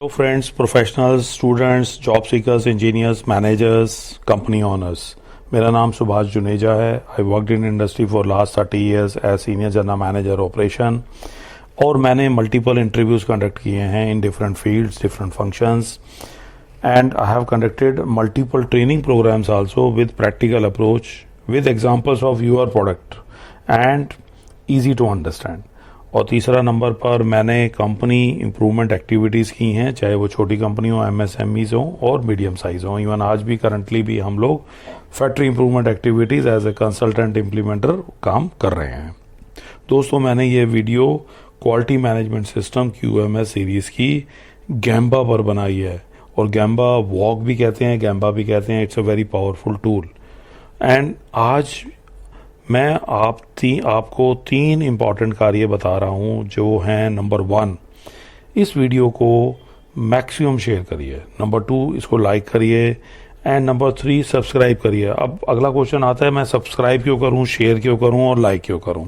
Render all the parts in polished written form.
तो friends, professionals, students, job seekers, engineers, managers, company owners, मेरा नाम सुभाष जुनेजा है। I worked in industry for last 30 years as senior general manager operation, और मैंने multiple interviews conduct किए हैं in different fields, different functions, and I have conducted multiple training programs also with practical approach, with examples of your product and easy to understand. और तीसरा number पर मैंने company improvement activities की हैं, चाहे वो छोटी कंपनी हो, MSMEs हो और मीडियम साइज हो। इवन आज भी करंटली भी हम लोग factory improvement activities as a consultant implementer काम कर रहे हैं। दोस्तों, मैंने ये video quality management system QMS series की गैम्बा पर बनाई है, और गैम्बा वॉक भी कहते हैं, गैम्बा भी कहते हैं। It's a very powerful tool. And आज मैं आपको 3 इम्पॉर्टेंट कार्य बता रहा हूं, जो हैं नंबर 1, इस वीडियो को मैक्सिमम शेयर करिए, नंबर 2, इसको लाइक करिए, एंड नंबर 3, सब्सक्राइब करिए। अब अगला क्वेश्चन आता है, मैं सब्सक्राइब क्यों करूं, शेयर क्यों करूं और लाइक क्यों करूं?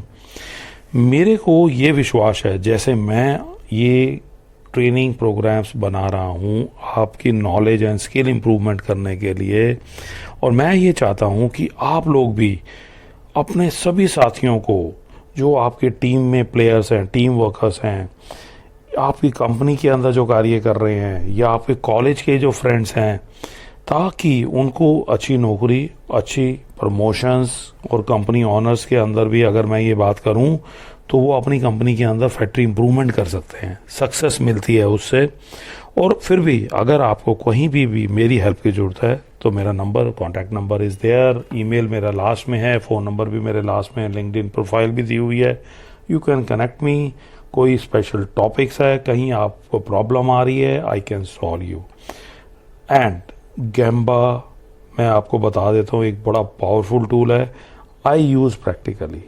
मेरे को ये विश्वास है, जैसे मैं ये ट्रेनिंग प्रोग्राम्स बना रहा हूँ आपकी नॉलेज एंड स्किल इम्प्रूवमेंट करने के लिए, और मैं ये चाहता हूँ कि आप लोग भी अपने सभी साथियों को, जो आपके टीम में प्लेयर्स हैं, टीम वर्कर्स हैं, आपकी कंपनी के अंदर जो कार्य कर रहे हैं, या आपके कॉलेज के जो फ्रेंड्स हैं, ताकि उनको अच्छी नौकरी, अच्छी प्रमोशंस, और कंपनी ऑनर्स के अंदर भी अगर मैं ये बात करूं तो वो अपनी कंपनी के अंदर फैक्ट्री इम्प्रूवमेंट कर सकते हैं, सक्सेस मिलती है उससे। और फिर भी अगर आपको कहीं भी मेरी हेल्प की ज़रूरत है तो मेरा number, contact number is there, email मेरा लास्ट में है, फ़ोन नंबर भी मेरे लास्ट में है, लिंक्डइन प्रोफाइल भी दी हुई है। You can connect me. कोई स्पेशल टॉपिक्स है, कहीं आपको प्रॉब्लम आ रही है, I can solve you. And gemba मैं आपको बता देता हूँ, एक बड़ा पावरफुल टूल है। I use practically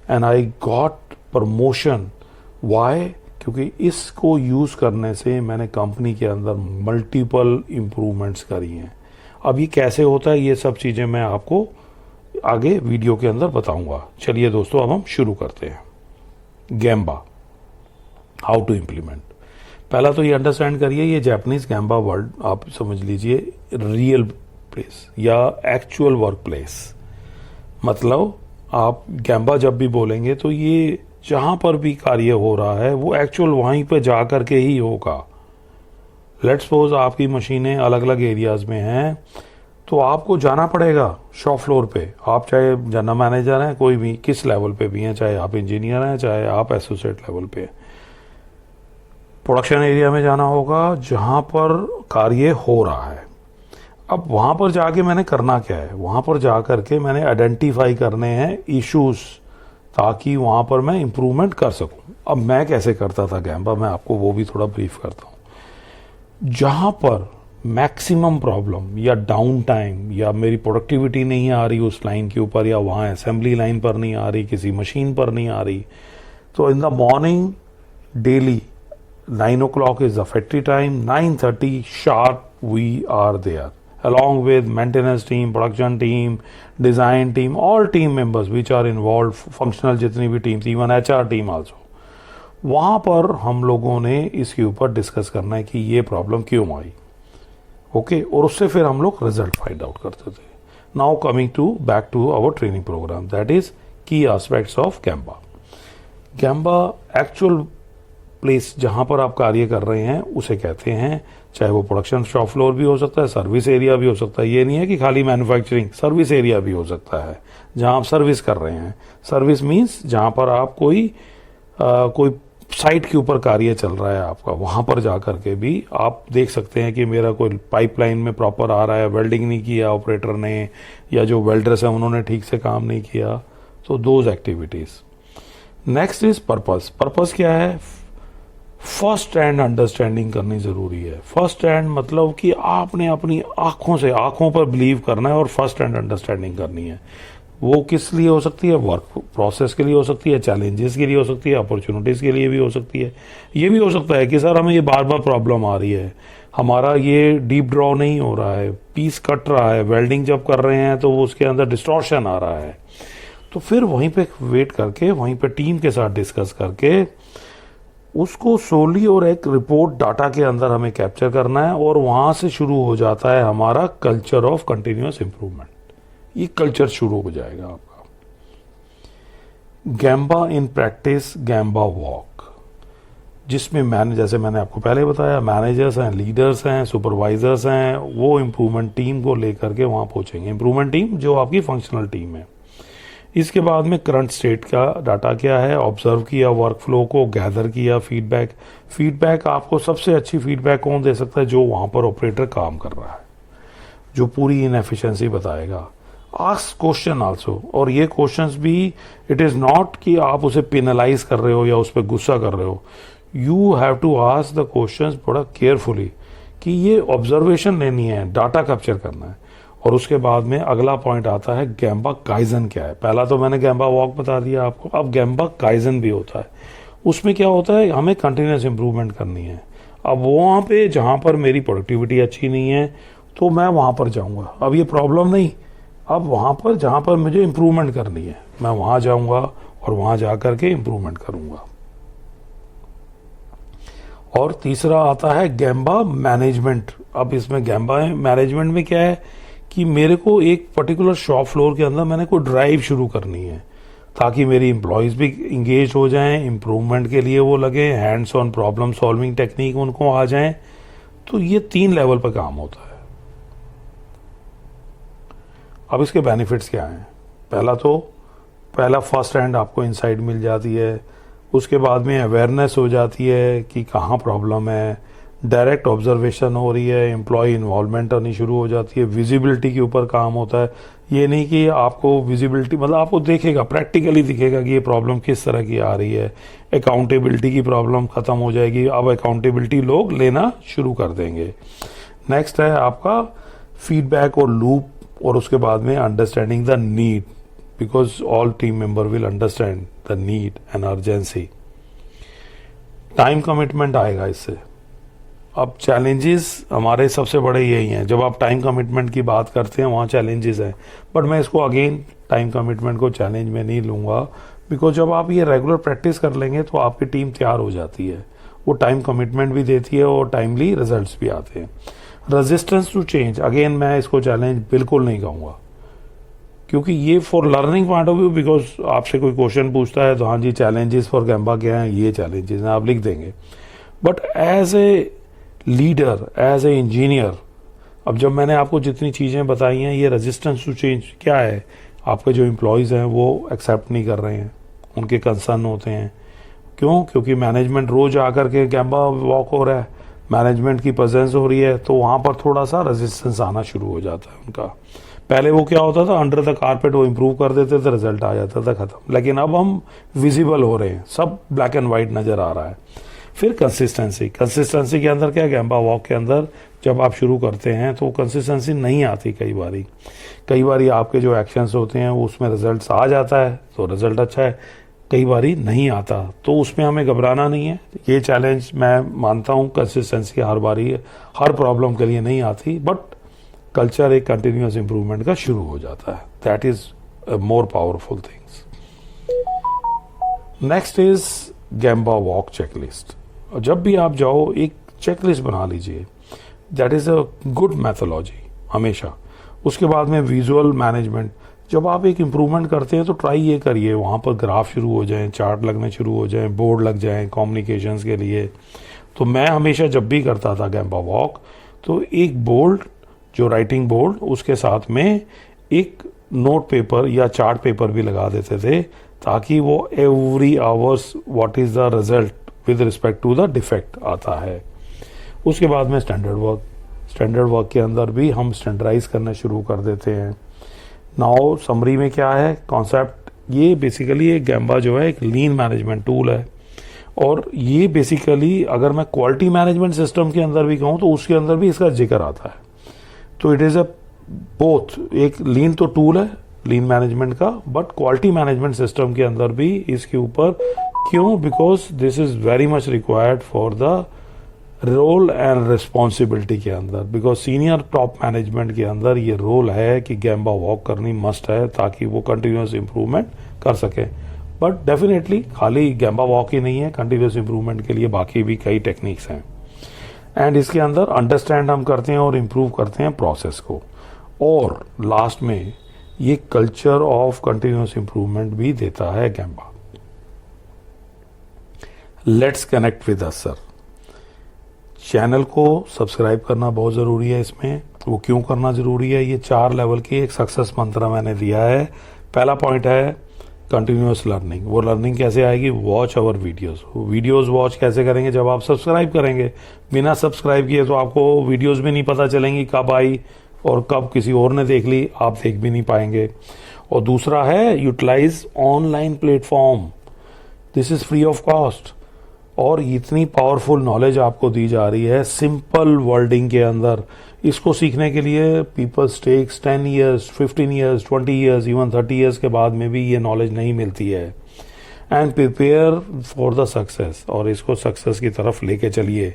and I got promotion. Why? क्योंकि इसको यूज़ करने से मैंने कंपनी के अंदर मल्टीपल इम्प्रूवमेंट्स करी हैं। अब ये कैसे होता है, ये सब चीज़ें मैं आपको आगे वीडियो के अंदर बताऊंगा। चलिए दोस्तों, अब हम शुरू करते हैं। गैम्बा, हाउ टू इम्प्लीमेंट। पहला तो ये अंडरस्टैंड करिए, ये जापानीज गैम्बा वर्ड आप समझ लीजिए रियल प्लेस या एक्चुअल वर्क प्लेस। मतलब आप गैम्बा जब भी बोलेंगे तो ये जहां पर भी कार्य हो रहा है वो एक्चुअल वहीं पे जा करके ही होगा। लेट्स सपोज आपकी मशीनें अलग अलग एरियाज में हैं, तो आपको जाना पड़ेगा शॉप फ्लोर पे। आप चाहे जनरल मैनेजर हैं, कोई भी किस लेवल पे भी हैं, चाहे आप इंजीनियर हैं, चाहे आप एसोसिएट लेवल पे, प्रोडक्शन एरिया में जाना होगा जहां पर कार्य हो रहा है। अब वहां पर जाके मैंने करना क्या है, वहां पर जा करके मैंने आइडेंटिफाई करने हैं इश्यूज, ताकि वहां पर मैं इंप्रूवमेंट कर सकूं। अब मैं कैसे करता था गैम्बा, मैं आपको वो भी थोड़ा ब्रीफ करता हूं। जहां पर मैक्सिमम प्रॉब्लम या डाउन टाइम, या मेरी प्रोडक्टिविटी नहीं आ रही उस लाइन के ऊपर, या वहां असेंबली लाइन पर नहीं आ रही, किसी मशीन पर नहीं आ रही, तो in the morning daily 9 o'clock is the factory time, 9:30 sharp we are there, along with maintenance team, production team, design team, all team members which are involved, functional जितनी भी teams, even HR team also। वहाँ पर हम लोगों ने इसके ऊपर discuss करना है कि ये प्रॉब्लम क्यों आई, ओके, और उससे फिर हम लोग रिजल्ट फाइंड आउट करते थे। Now coming to back to our training program, that is key aspects of gemba. Gemba actual place जहां पर आप कार्य कर रहे हैं उसे कहते हैं, चाहे वो प्रोडक्शन शॉप फ्लोर भी हो सकता है, सर्विस एरिया भी हो सकता है। ये नहीं है कि खाली मैन्युफैक्चरिंग, सर्विस एरिया भी हो सकता है जहां आप सर्विस कर रहे हैं। सर्विस मीन्स जहां पर आप कोई साइट के ऊपर कार्य चल रहा है आपका, वहां पर जा करके भी आप देख सकते हैं कि मेरा कोई पाइपलाइन में प्रॉपर आ रहा है, वेल्डिंग नहीं किया ऑपरेटर ने, या जो वेल्डर्स हैं उन्होंने ठीक से काम नहीं किया, तो those activities. Next is purpose. Purpose क्या है? फर्स्ट हैंड अंडरस्टैंडिंग करनी जरूरी है। फर्स्ट हैंड मतलब कि आपने अपनी आंखों पर बिलीव करना है और फर्स्ट हैंड अंडरस्टैंडिंग करनी है। वो किस लिए हो सकती है? वर्क प्रोसेस के लिए हो सकती है, चैलेंजेस के लिए हो सकती है, अपॉर्चुनिटीज के लिए भी हो सकती है। ये भी हो सकता है कि सर हमें ये बार बार प्रॉब्लम आ रही है, हमारा ये डीप ड्रॉ नहीं हो रहा है, पीस कट रहा है, वेल्डिंग जब कर रहे हैं तो वो उसके अंदर डिस्टॉर्शन आ रहा है। तो फिर वहीं पे वेट करके, वहीं पे टीम के साथ डिस्कस करके उसको सोली और एक रिपोर्ट डाटा के अंदर हमें कैप्चर करना है, और वहां से शुरू हो जाता है हमारा कल्चर ऑफ कंटिन्यूअस इंप्रूवमेंट। ये कल्चर शुरू हो जाएगा आपका। गैम्बा इन प्रैक्टिस, गैम्बा वॉक, जिसमें जैसे मैंने आपको पहले बताया, मैनेजर्स हैं, लीडर्स हैं, सुपरवाइजर्स हैं, वो इम्प्रूवमेंट टीम को लेकर के वहां पहुंचेंगे। इम्प्रूवमेंट टीम जो आपकी फंक्शनल टीम है। इसके बाद में करंट स्टेट का डाटा क्या है, ऑब्जर्व किया, वर्क फ्लो को गैदर किया, फीडबैक आपको सबसे अच्छी फीडबैक कौन दे सकता है, जो वहां पर ऑपरेटर काम कर रहा है, जो पूरी इनएफिशिएंसी बताएगा। आस्क क्वेश्चन आल्सो, और ये क्वेश्चंस भी, इट इज नॉट कि आप उसे पेनलाइज कर रहे हो या उस पर गुस्सा कर रहे हो। You have to ask the questions बड़ा केयरफुली, कि ये ऑब्जर्वेशन लेनी है, डाटा कैप्चर करना है। और उसके बाद में अगला पॉइंट आता है गैम्बा काइजन क्या है। पहला तो मैंने गैम्बा वॉक बता दिया आपको, अब गैम्बा काइजन भी होता है। उसमें क्या होता है, हमें कंटिन्यूस इंप्रूवमेंट करनी है। अब वहां पे जहां पर मेरी प्रोडक्टिविटी अच्छी नहीं है तो मैं वहां पर जाऊंगा। अब ये प्रॉब्लम नहीं, अब वहां पर जहां पर मुझे इंप्रूवमेंट करनी है मैं वहां जाऊंगा और वहां जाकर के इंप्रूवमेंट करूंगा। और तीसरा आता है गैम्बा मैनेजमेंट। अब इसमें गैम्बा मैनेजमेंट में क्या है कि मेरे को एक पर्टिकुलर शॉप फ्लोर के अंदर मैंने कोई ड्राइव शुरू करनी है, ताकि मेरी एम्प्लॉयज भी इंगेज हो जाएं, इम्प्रूवमेंट के लिए वो लगे, hands on problem solving technique उनको आ जाएं। तो ये 3 लेवल पर काम होता है। अब इसके बेनिफिट्स क्या हैं? पहला फर्स्ट हैंड आपको इनसाइट मिल जाती है। उसके बाद में अवेयरनेस हो जाती है कि कहाँ प्रॉब्लम है, डायरेक्ट ऑब्जर्वेशन हो रही है, एम्प्लॉय इन्वॉल्वमेंट आनी शुरू हो जाती है, विजिबिलिटी के ऊपर काम होता है। ये नहीं कि आपको विजिबिलिटी मतलब आपको देखेगा, प्रैक्टिकली दिखेगा कि ये प्रॉब्लम किस तरह की आ रही है। अकाउंटेबिलिटी की प्रॉब्लम खत्म हो जाएगी, अब अकाउंटेबिलिटी लोग लेना शुरू कर देंगे। नेक्स्ट है आपका फीडबैक और लूप, और उसके बाद में understanding the need, because all team member will understand the need and urgency. Time commitment आएगा इससे। अब चैलेंजेस हमारे सबसे बड़े यही हैं। जब आप टाइम कमिटमेंट की बात करते हैं वहाँ चैलेंजेस हैं, बट मैं इसको अगेन टाइम कमिटमेंट को चैलेंज में नहीं लूँगा, बिकॉज जब आप ये रेगुलर प्रैक्टिस कर लेंगे तो आपकी टीम तैयार हो जाती है, वो टाइम कमिटमेंट भी देती है और टाइमली रिजल्ट्स भी आते हैं। रेजिस्टेंस टू चेंज, अगेन मैं इसको चैलेंज बिल्कुल नहीं कहूँगा, क्योंकि ये for learning point of view, because आपसे कोई क्वेश्चन पूछता है तो हाँ जी चैलेंजेस फॉर गैम्बा क्या हैं, ये चैलेंजेस हैं, आप लिख देंगे। But as a leader, as a engineer, अब जब मैंने आपको जितनी चीज़ें बताई हैं, ये रेजिस्टेंस टू चेंज क्या है, आपके जो एम्प्लॉयज़ हैं वो एक्सेप्ट नहीं कर रहे हैं, उनके कंसर्न होते हैं। क्यों? क्योंकि मैनेजमेंट रोज आकर के गैम्बा वॉक हो रहा है, मैनेजमेंट की प्रेजेंस हो रही है, तो वहाँ पर थोड़ा सा रेजिस्टेंस आना शुरू हो जाता है उनका। पहले वो क्या होता था, अंडर द कारपेट वो इम्प्रूव कर देते थे, रिजल्ट आ जाता था, खत्म। लेकिन अब हम विजिबल हो रहे हैं, सब ब्लैक एंड व्हाइट नजर आ रहा है। फिर कंसिस्टेंसी के अंदर क्या, गैम्बा वॉक के अंदर जब आप शुरू करते हैं तो कंसिस्टेंसी नहीं आती। कई बारी आपके जो एक्शंस होते हैं वो उसमें रिजल्ट्स आ जाता है तो रिजल्ट अच्छा है, कई बारी नहीं आता, तो उसमें हमें घबराना नहीं है। ये चैलेंज मैं मानता हूँ, कंसिस्टेंसी हर बारी हर प्रॉब्लम के लिए नहीं आती, बट कल्चर एक कंटिन्यूअस इंप्रूवमेंट का शुरू हो जाता है। That is more powerful things. Next is gemba walk checklist. जब भी आप जाओ एक चेकलिस्ट बना लीजिए, that is a good methodology हमेशा। उसके बाद में विजुअल मैनेजमेंट, जब आप एक इम्प्रूवमेंट करते हैं तो ट्राई ये करिए वहाँ पर ग्राफ शुरू हो जाएं, चार्ट लगने शुरू हो जाएं, बोर्ड लग जाएं कम्युनिकेशंस के लिए। तो मैं हमेशा जब भी करता था गैम्बा वॉक, तो एक बोर्ड, जो राइटिंग बोर्ड, उसके साथ में एक नोट पेपर या चार्ट पेपर भी लगा देते थे, ताकि वो every hours what is the result with respect to the defect आता है। उसके बाद में स्टैंडर्ड वर्क के अंदर भी हम स्टैंडर्डाइज करना शुरू कर देते हैं। नाउ समरी में क्या है कॉन्सेप्ट, ये बेसिकली एक गैम्बा जो है एक लीन मैनेजमेंट टूल है, और ये बेसिकली अगर मैं क्वालिटी मैनेजमेंट सिस्टम के अंदर भी कहूँ तो उसके अंदर भी इसका जिक्र आता है। तो इट इज अ बोथ, एक लीन तो टूल है लीन मैनेजमेंट का, बट क्वालिटी मैनेजमेंट सिस्टम के अंदर भी इसके ऊपर, क्यों? Because this is very much required for the role and responsibility के अंदर, बिकॉज सीनियर टॉप मैनेजमेंट के अंदर ये रोल है कि गैम्बा वॉक करनी मस्ट है, ताकि वो कंटिन्यूअस इंप्रूवमेंट कर सके। बट डेफिनेटली खाली गैम्बा वॉक ही नहीं है, कंटिन्यूस इंप्रूवमेंट के लिए बाकी भी कई टेक्निक्स हैं। एंड इसके अंदर अंडरस्टैंड हम करते हैं और इम्प्रूव करते हैं प्रोसेस को, और लास्ट में ये कल्चर ऑफ कंटिन्यूस इंप्रूवमेंट भी देता है gemba. Let's connect with us sir. Channel को सब्सक्राइब करना बहुत ज़रूरी है। इसमें वो क्यों करना ज़रूरी है, ये 4 लेवल की एक सक्सेस मंत्र मैंने दिया है। पहला पॉइंट है कंटिन्यूस लर्निंग। वो लर्निंग कैसे आएगी, वॉच आवर वीडियोस वॉच कैसे करेंगे, जब आप सब्सक्राइब करेंगे। बिना सब्सक्राइब किए तो आपको वीडियोस भी नहीं पता चलेंगी कब आई और कब किसी और ने देख ली, आप देख भी नहीं पाएंगे। और दूसरा है utilize online platform, this is free of cost. और इतनी पावरफुल नॉलेज आपको दी जा रही है सिंपल वर्डिंग के अंदर, इसको सीखने के लिए peoples takes 10 years, 15 years, 20 years, even 30 years के बाद में भी ये नॉलेज नहीं मिलती है। And prepare for the success, और इसको सक्सेस की तरफ लेके चलिए।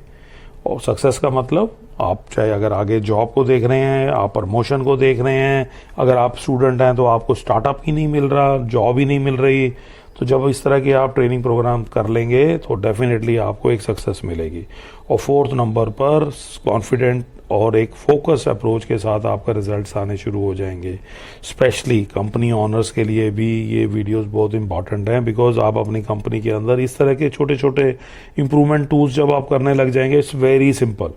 और सक्सेस का मतलब आप चाहे अगर आगे जॉब को देख रहे हैं, आप प्रमोशन को देख रहे हैं, अगर आप स्टूडेंट हैं तो आपको स्टार्टअप ही नहीं मिल रहा, जॉब ही नहीं मिल रही, तो जब इस तरह के आप ट्रेनिंग प्रोग्राम कर लेंगे तो डेफिनेटली आपको एक सक्सेस मिलेगी। और 4th नंबर पर कॉन्फिडेंट और एक फोकस अप्रोच के साथ आपका रिजल्ट्स आने शुरू हो जाएंगे। स्पेशली कंपनी ऑनर्स के लिए भी ये वीडियोस बहुत इंपॉर्टेंट हैं, बिकॉज आप अपनी कंपनी के अंदर इस तरह के छोटे छोटे इंप्रूवमेंट टूल्स जब आप करने लग जाएंगे, इट्स वेरी सिंपल।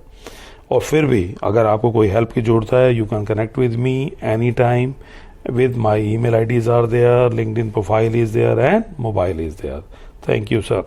और फिर भी अगर आपको कोई हेल्प की जरूरत है, you can connect with me any time with my email IDs are there, LinkedIn profile is there and mobile is there. Thank you, sir.